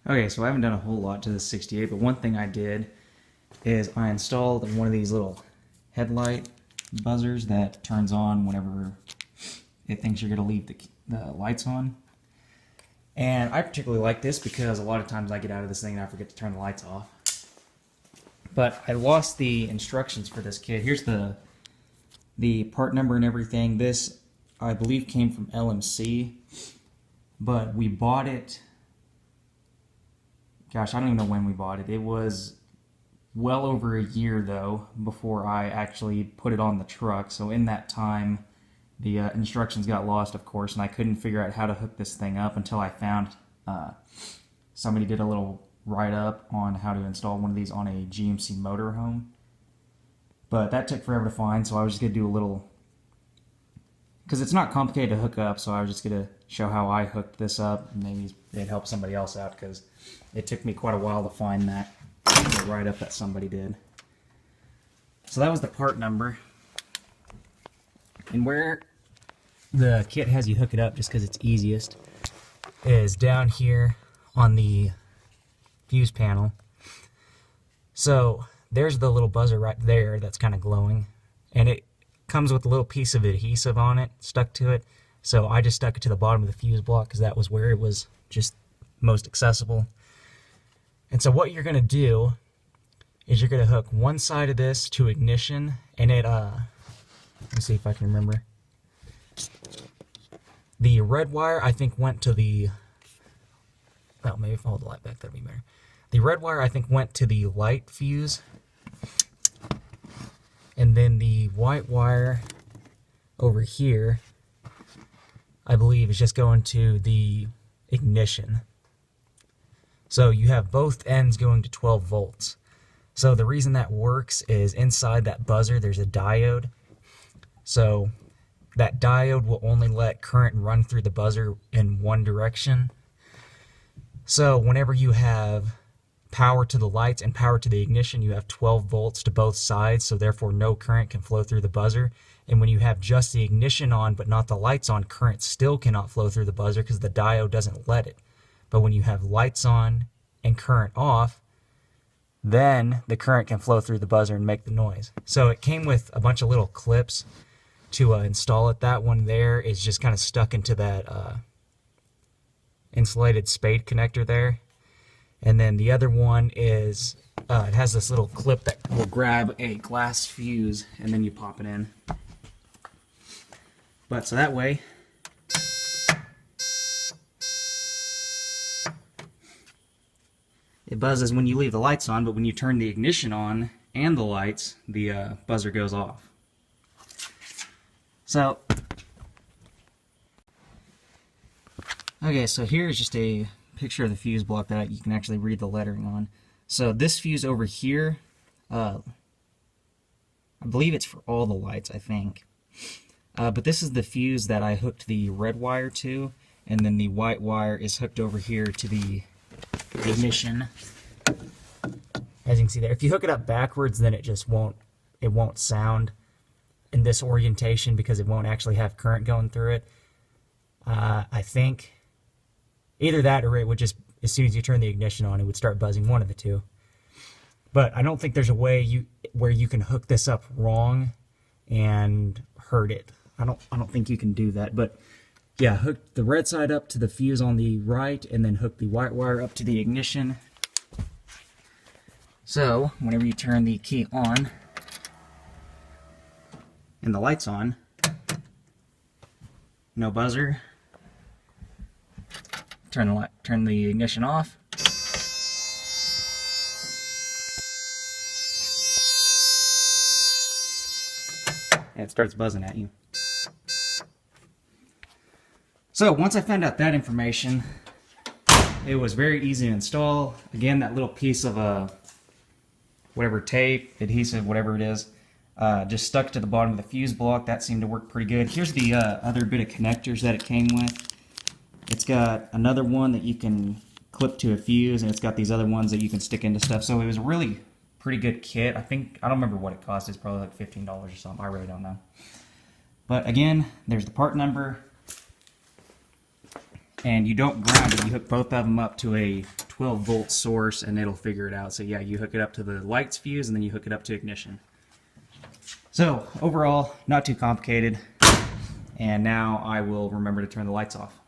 Okay, so I haven't done a whole lot to the 68, but one thing I did is I installed one of these little headlight buzzers that turns on whenever it thinks you're going to leave the lights on. And I particularly like this because a lot of times I get out of this thing and I forget to turn the lights off. But I lost the instructions for this kit. Here's the part number and everything. This, I believe, came from LMC, but we bought it. Gosh, I don't even know when we bought it. It was well over a year, though, before I actually put it on the truck. So in that time, the instructions got lost, of course, and I couldn't figure out how to hook this thing up until I found somebody did a little write-up on how to install one of these on a GMC motorhome. But that took forever to find, so I was just going to do a little... Because it's not complicated to hook up, so I was just going to show how I hooked this up. Maybe it'd help somebody else out, because it took me quite a while to find that write-up that somebody did. So that was the part number. And where the kit has you hook it up, just because it's easiest, is down here on the fuse panel. So there's the little buzzer right there that's kind of glowing, and it comes with a little piece of adhesive on it stuck to it. So I just stuck it to the bottom of the fuse block because that was where it was just most accessible. And so what you're going to do is you're going to hook one side of this to ignition, and it let me see if I can remember. The red wire, I think, went to the... Well, maybe if I hold the light back, that'd be better. The red wire, I think, went to the light fuse. And then the white wire over here, I believe, is just going to the ignition. So you have both ends going to 12 volts. So the reason that works is inside that buzzer, there's a diode. So that diode will only let current run through the buzzer in one direction. So whenever you have power to the lights and power to the ignition, you have 12 volts to both sides, so therefore no current can flow through the buzzer. And when you have just the ignition on but not the lights on, current still cannot flow through the buzzer because the diode doesn't let it. But when you have lights on and current off, then the current can flow through the buzzer and make the noise. So it came with a bunch of little clips to install it. That one there is just kind of stuck into that insulated spade connector there. And then the other one is, it has this little clip that will grab a glass fuse and then you pop it in. But so that way, it buzzes when you leave the lights on, but when you turn the ignition on and the lights, the buzzer goes off. So, okay, so here's just a picture of the fuse block that you can actually read the lettering on. So this fuse over here, I believe it's for all the lights, I think. But this is the fuse that I hooked the red wire to, and then the white wire is hooked over here to the ignition. As you can see there, if you hook it up backwards, then it won't sound in this orientation because it won't actually have current going through it. I think either that or it would just, as soon as you turn the ignition on, it would start buzzing, one of the two. But I don't think there's a way where you can hook this up wrong and hurt it. I don't think you can do that. But yeah, hook the red side up to the fuse on the right and then hook the white wire up to the ignition. So whenever you turn the key on and the light's on, no buzzer. Turn the ignition off. And it starts buzzing at you. So once I found out that information, it was very easy to install. Again, that little piece of whatever tape, adhesive, whatever it is, just stuck to the bottom of the fuse block. That seemed to work pretty good. Here's the other bit of connectors that it came with. It's got another one that you can clip to a fuse, and it's got these other ones that you can stick into stuff. So it was a really pretty good kit. I don't remember what it cost. It's probably like $15 or something. I really don't know. But again, there's the part number. And you don't ground it. You hook both of them up to a 12-volt source, and it'll figure it out. So yeah, you hook it up to the lights fuse, and then you hook it up to ignition. So overall, not too complicated. And now I will remember to turn the lights off.